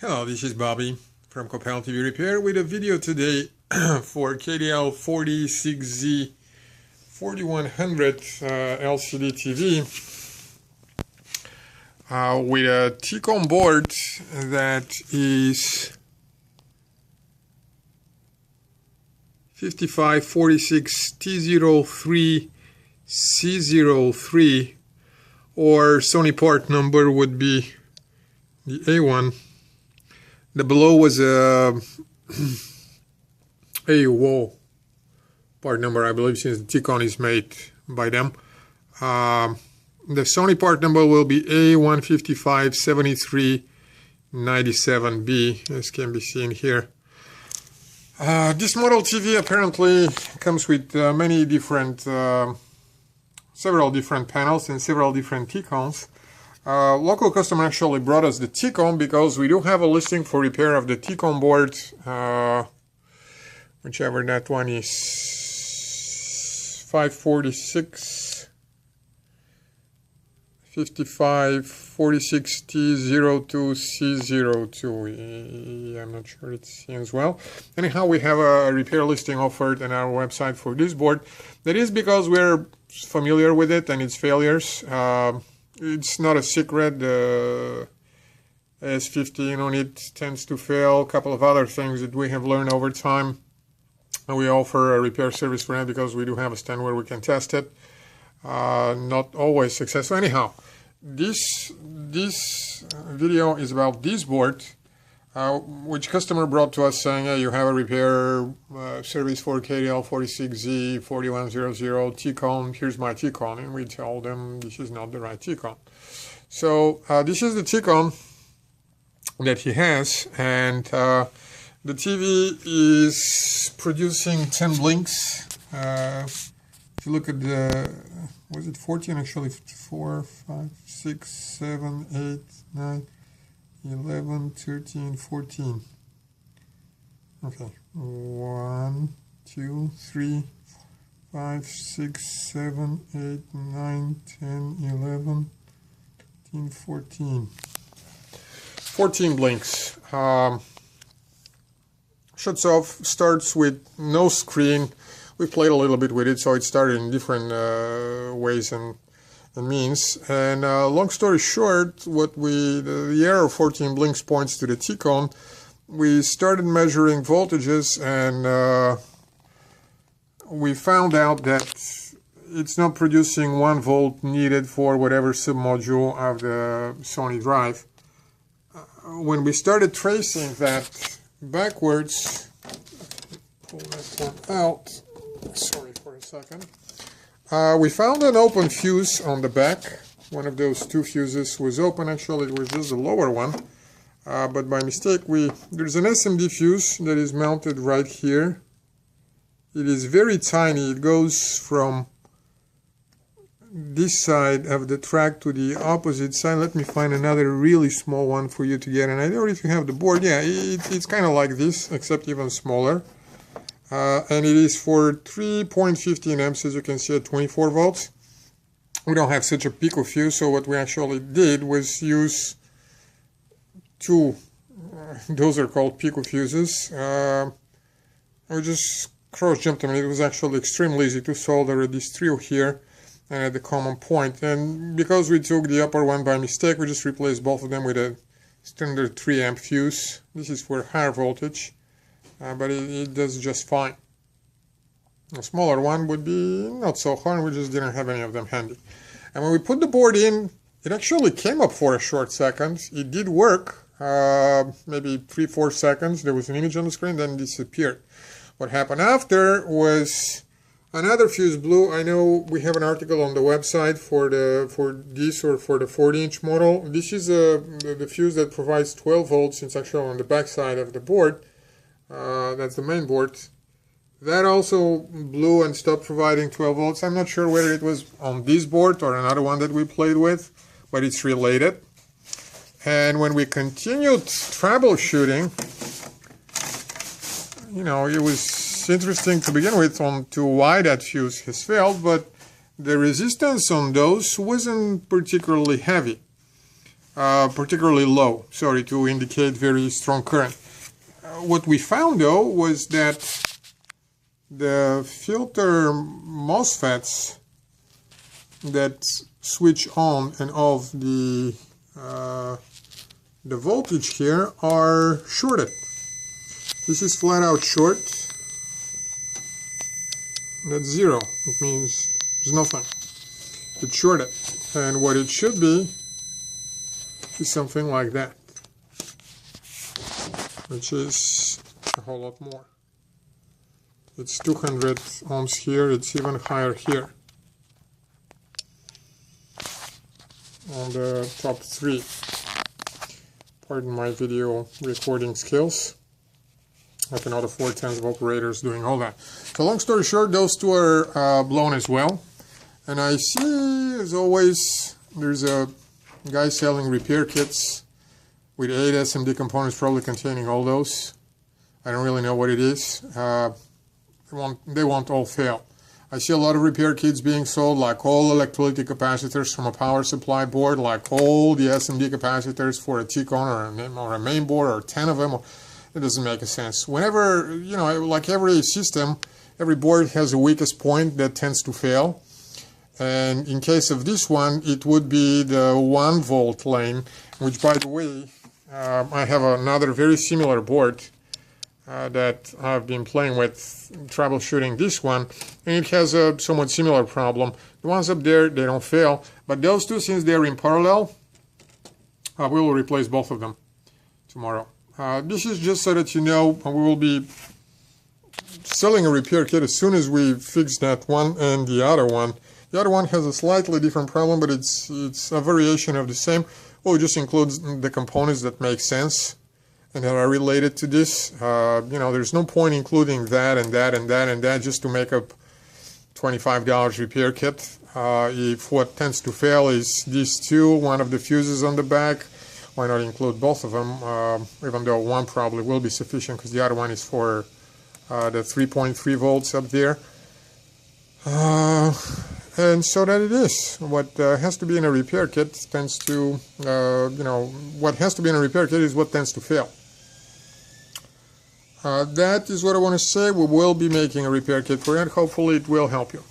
Hello, this is Bobby from Copel TV Repair with a video today for KDL-36Z 4100 LCD TV with a T-Con board that is 5546T03C03, or Sony part number would be the A1. The below was a part number, I believe, since the T-Con is made by them. The Sony part number will be A1557397B, as can be seen here. This model TV apparently comes with several different panels and several different T-Cons. Local customer actually brought us the T-Con because we do have a listing for repair of the T-Con board, whichever that one is, 5546T02C02. I'm not sure it's seen as well. Anyhow, we have a repair listing offered on our website for this board. That is because we're familiar with it and its failures. It's not a secret. The S15 on it tends to fail. A couple of other things that we have learned over time. And we offer a repair service for it because we do have a stand where we can test it. Not always successful. Anyhow, this video is about this board, which customer brought to us saying, hey, you have a repair service for KDL-36Z 4100 T-Con. Here's my T-Con. And we tell them this is not the right T-Con. So this is the T-Con that he has, and the TV is producing 10 blinks. If you look at the, was it 14 actually? 4, 5, 6, 7, 8, 9, 11, 13, 14. Okay. 1, 2, 3, 5, 6, 7, 8, 9, 10, 11, 13, 14. 14 blinks. Shuts off, starts with no screen. We played a little bit with it, so it started in different ways and means. And long story short, the error of 14 blinks points to the T-Con. We started measuring voltages, and we found out that it's not producing 1 volt needed for whatever submodule of the Sony drive. When we started tracing that backwards, pull that one out. Sorry for a second. We found an open fuse on the back. One of those 2 fuses was open. Actually, it was just the lower one. But by mistake, there's an SMD fuse that is mounted right here. It is very tiny. It goes from this side of the track to the opposite side. Let me find another really small one for you to get an idea. Or if you have the board, yeah, it's kind of like this, except even smaller. And it is for 3.15 amps, as you can see, at 24 volts. We don't have such a pico fuse, so what we actually did was use 2, those are called pico fuses. We just cross-jumped them, and it was actually extremely easy to solder at this trio here and at the common point. And because we took the upper one by mistake, we just replaced both of them with a standard 3 amp fuse. This is for higher voltage. But it does just fine. A smaller one would be not so hard. We just didn't have any of them handy. And when we put the board in, it actually came up for a short second. It did work, maybe 3-4 seconds. There was an image on the screen, then disappeared. What happened after was another fuse blew. I know we have an article on the website for the 40-inch model. This is the fuse that provides 12 volts. It's actually on the back side of the board. That's the main board. That also blew and stopped providing 12 volts. I'm not sure whether it was on this board or another one that we played with, but it's related. And when we continued troubleshooting, you know, it was interesting to begin with on to why that fuse has failed, but the resistance on those wasn't particularly heavy. particularly low, sorry, to indicate very strong current. What we found though was that the filter MOSFETs that switch on and off the voltage here are shorted. This is flat out short. That's zero. It means there's nothing. It's shorted. And what it should be is something like that, which is a whole lot more. It's 200 ohms here. It's even higher here on the top 3. Pardon my video recording skills. I cannot afford tens of operators doing all that. So long story short, those two are blown as well. And I see, as always, there's a guy selling repair kits with 8 SMD components, probably containing all those. I don't really know what it is. They won't all fail. I see a lot of repair kits being sold, like all electrolytic capacitors from a power supply board, like all the SMD capacitors for a T-con or a main board, or 10 of them. It doesn't make a sense. Whenever, you know, like every system, every board has a weakest point that tends to fail. And in case of this one, it would be the 1 volt lane, which, by the way, I have another very similar board that I've been playing with, troubleshooting this one, and it has a somewhat similar problem. The ones up there, they don't fail, but those two, since they're in parallel, we will replace both of them tomorrow. This is just so that you know, we will be selling a repair kit as soon as we fix that one and the other one. The other one has a slightly different problem, but it's a variation of the same. Well, it just includes the components that make sense and that are related to this. You know, there's no point including that and that and that and that just to make up $25 repair kit. If what tends to fail is these two, one of the fuses on the back, why not include both of them, even though one probably will be sufficient because the other one is for the 3.3 volts up there. And so that it is. What has to be in a repair kit tends to, you know, what has to be in a repair kit is what tends to fail. That is what I want to say. We will be making a repair kit for it. Hopefully it will help you.